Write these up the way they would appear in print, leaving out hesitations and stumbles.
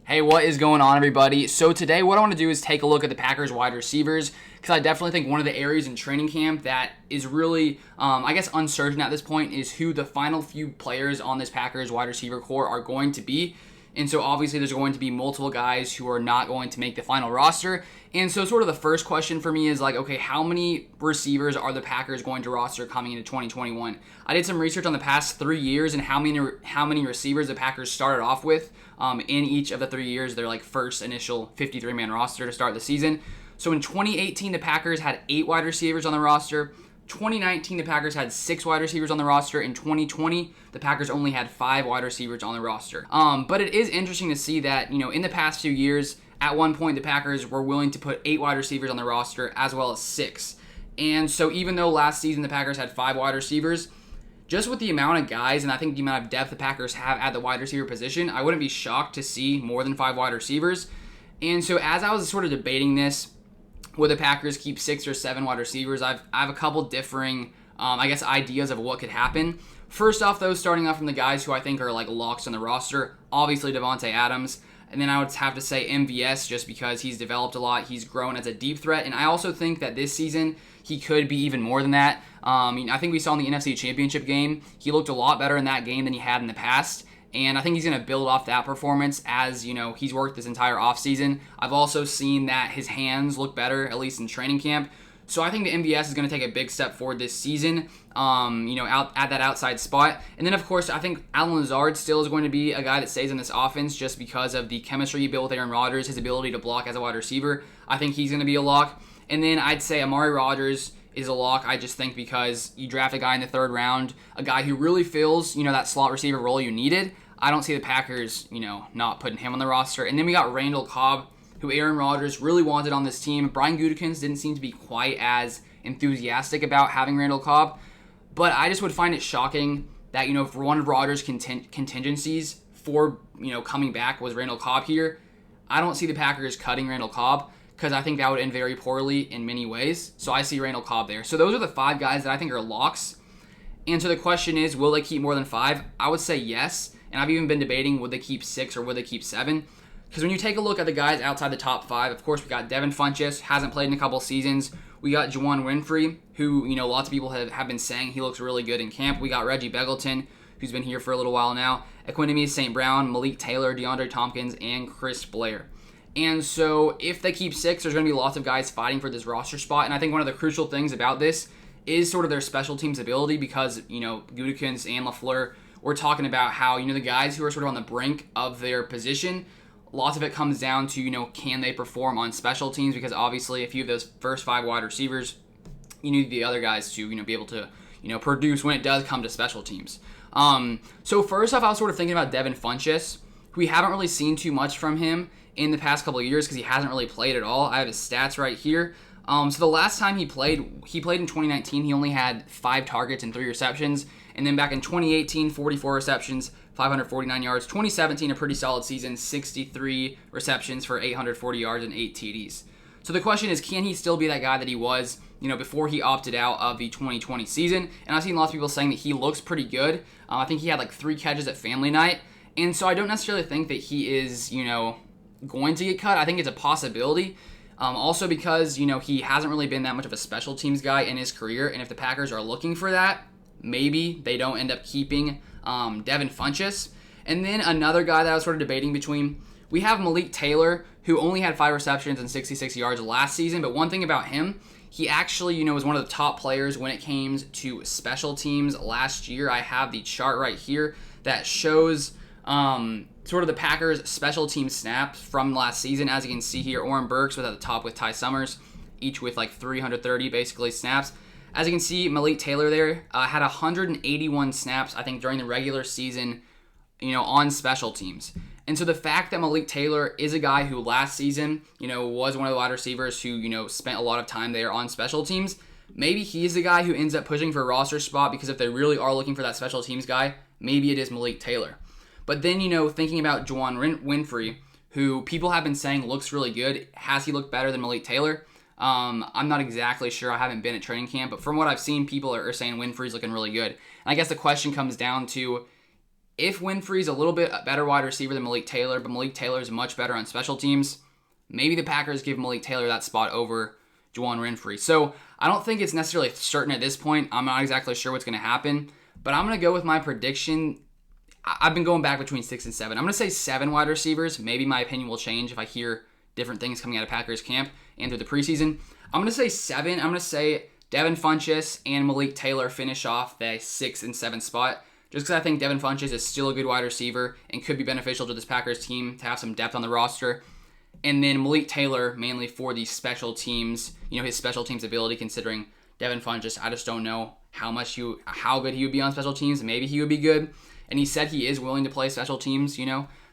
Hey, what is going on, everybody? So today what I want to do is take a look at the Packers wide receivers, because I definitely think one of the areas in training camp that is really, uncertain at this point is who the final few players on this Packers wide receiver core are going to be. And so obviously there's going to be multiple guys who are not going to make the final roster. And so sort of the first question for me is okay, how many receivers are the Packers going to roster coming into 2021? I did some research on the past 3 years and how many receivers the Packers started off with in each of the 3 years, their first initial 53-man roster to start the season. So in 2018, the Packers had 8 wide receivers on the roster. 2019, the Packers had 6 wide receivers on the roster. In 2020, the Packers only had 5 wide receivers on the roster. But it is interesting to see that, in the past few years, at one point, the Packers were willing to put 8 wide receivers on the roster as well as 6. And so even though last season the Packers had 5 wide receivers, just with the amount of guys and I think the amount of depth the Packers have at the wide receiver position, I wouldn't be shocked to see more than 5 wide receivers. And so as I was sort of debating this, would the Packers keep 6 or 7 wide receivers? I have a couple differing, ideas of what could happen. First off, though, starting off from the guys who I think are locks on the roster, obviously Davante Adams. And then I would have to say MVS just because he's developed a lot. He's grown as a deep threat. And I also think that this season he could be even more than that. I think we saw in the NFC Championship game, he looked a lot better in that game than he had in the past. And I think he's going to build off that performance as, he's worked this entire offseason. I've also seen that his hands look better, at least in training camp. So I think the MVS is going to take a big step forward this season, out at that outside spot. And then, of course, I think Allen Lazard still is going to be a guy that stays in this offense just because of the chemistry he built with Aaron Rodgers, his ability to block as a wide receiver. I think he's going to be a lock. And then I'd say Amari Rodgers is a lock, I just think, because you draft a guy in the 3rd round, a guy who really fills, that slot receiver role you needed. I don't see the Packers, not putting him on the roster. And then we got Randall Cobb, who Aaron Rodgers really wanted on this team. Brian Gutekunst didn't seem to be quite as enthusiastic about having Randall Cobb. But I just would find it shocking that, for one of Rodgers' contingencies for, coming back was Randall Cobb here. I don't see the Packers cutting Randall Cobb because I think that would end very poorly in many ways. So I see Randall Cobb there. So those are the 5 guys that I think are locks. And so the question is, will they keep more than 5? I would say yes. And I've even been debating, would they keep 6 or would they keep 7? Because when you take a look at the guys outside the top 5, of course, we got Devin Funchess, hasn't played in a couple seasons. We got Juwan Winfrey, who, lots of people have been saying he looks really good in camp. We got Reggie Begelton, who's been here for a little while now. Equinemi St. Brown, Malik Taylor, DeAndre Tompkins, and Chris Blair. And so if they keep 6, there's going to be lots of guys fighting for this roster spot. And I think one of the crucial things about this is sort of their special teams ability because, Gutekunst and LaFleur were talking about how, the guys who are sort of on the brink of their position, lots of it comes down to, can they perform on special teams? Because obviously if you have those first 5 wide receivers, you need the other guys to, be able to, produce when it does come to special teams. So first off, I was sort of thinking about Devin Funchess. We haven't really seen too much from him in the past couple of years because he hasn't really played at all. I have his stats right here. So the last time he played in 2019. He only had 5 targets and 3 receptions. And then back in 2018, 44 receptions, 549 yards. 2017, a pretty solid season, 63 receptions for 840 yards and 8 TDs. So the question is, can he still be that guy that he was, before he opted out of the 2020 season? And I've seen lots of people saying that he looks pretty good. I think he had 3 catches at family night. And so I don't necessarily think that he is, going to get cut. I think it's a possibility. Also because, he hasn't really been that much of a special teams guy in his career. And if the Packers are looking for that, maybe they don't end up keeping Devin Funchess. And then another guy that I was sort of debating between, we have Malik Taylor, who only had 5 receptions and 66 yards last season. But one thing about him, he actually, was one of the top players when it came to special teams last year. I have the chart right here that shows sort of the Packers' special team snaps from last season. As you can see here, Oren Burks was at the top with Ty Summers, each with 330 basically snaps. As you can see, Malik Taylor there had 181 snaps, I think, during the regular season, on special teams. And so the fact that Malik Taylor is a guy who last season, was one of the wide receivers who, spent a lot of time there on special teams, maybe he's the guy who ends up pushing for a roster spot because if they really are looking for that special teams guy, maybe it is Malik Taylor. But then, thinking about Juwan Winfrey, who people have been saying looks really good, has he looked better than Malik Taylor? I'm not exactly sure. I haven't been at training camp, but from what I've seen, people are saying Winfrey's looking really good. And I guess the question comes down to, If Winfrey's a little bit better wide receiver than Malik Taylor, but Malik Taylor is much better on special teams, maybe the Packers give Malik Taylor that spot over Juwan Winfrey. So I don't think it's necessarily certain at this point. I'm not exactly sure what's going to happen, but I'm going to go with my prediction. I've been going back between 6 and 7. I'm going to say 7 wide receivers. Maybe my opinion will change if I hear different things coming out of Packers camp and through the preseason. I'm going to say 7. I'm going to say Devin Funchess and Malik Taylor finish off the 6 and 7 spot, just because I think Devin Funchess is still a good wide receiver and could be beneficial to this Packers team to have some depth on the roster. And then Malik Taylor, mainly for the special teams, his special teams ability, considering Devin Funchess, I just don't know how good he would be on special teams. Maybe he would be good. And he said he is willing to play special teams,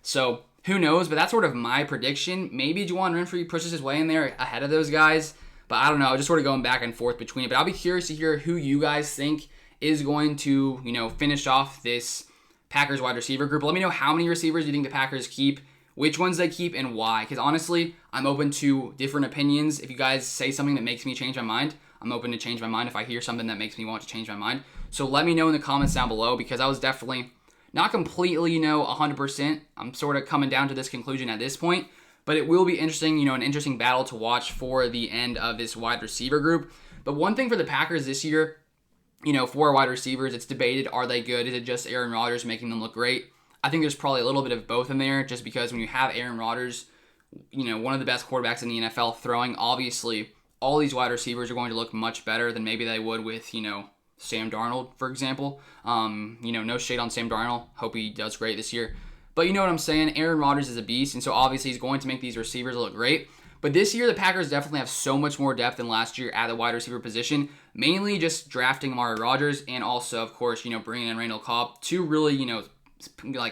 So who knows? But that's sort of my prediction. Maybe Juwan Winfrey pushes his way in there ahead of those guys. But I don't know. Just sort of going back and forth between it. But I'll be curious to hear who you guys think is going to, finish off this Packers wide receiver group. Let me know how many receivers you think the Packers keep, which ones they keep, and why. Because honestly, I'm open to different opinions. If you guys say something that makes me change my mind, I'm open to change my mind if I hear something that makes me want to change my mind. So let me know in the comments down below, because I was definitely not completely, 100%. I'm sort of coming down to this conclusion at this point. But it will be interesting, an interesting battle to watch for the end of this wide receiver group. But one thing for the Packers this year, for wide receivers, it's debated, are they good? Is it just Aaron Rodgers making them look great? I think there's probably a little bit of both in there, just because when you have Aaron Rodgers, one of the best quarterbacks in the NFL throwing, obviously all these wide receivers are going to look much better than maybe they would with, Sam Darnold, for example. No shade on Sam Darnold. Hope he does great this year. But you know what I'm saying? Aaron Rodgers is a beast, and so obviously he's going to make these receivers look great. But this year, the Packers definitely have so much more depth than last year at the wide receiver position, mainly just drafting Amari Rodgers and also, of course, bringing in Randall Cobb, two really,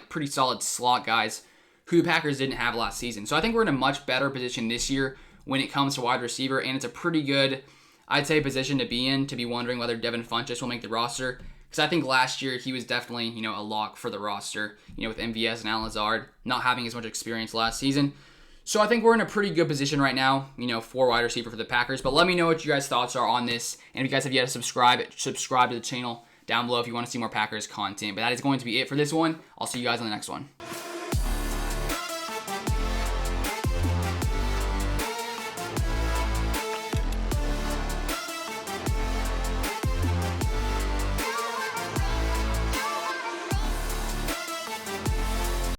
pretty solid slot guys who the Packers didn't have last season. So I think we're in a much better position this year when it comes to wide receiver, and it's a pretty good, I'd say, position to be in, to be wondering whether Devin Funchess will make the roster. Because I think last year he was definitely, a lock for the roster, with MVS and Al Lazard not having as much experience last season. So I think we're in a pretty good position right now, for wide receiver for the Packers. But let me know what you guys' thoughts are on this. And if you guys have yet to subscribe to the channel down below if you want to see more Packers content. But that is going to be it for this one. I'll see you guys on the next one.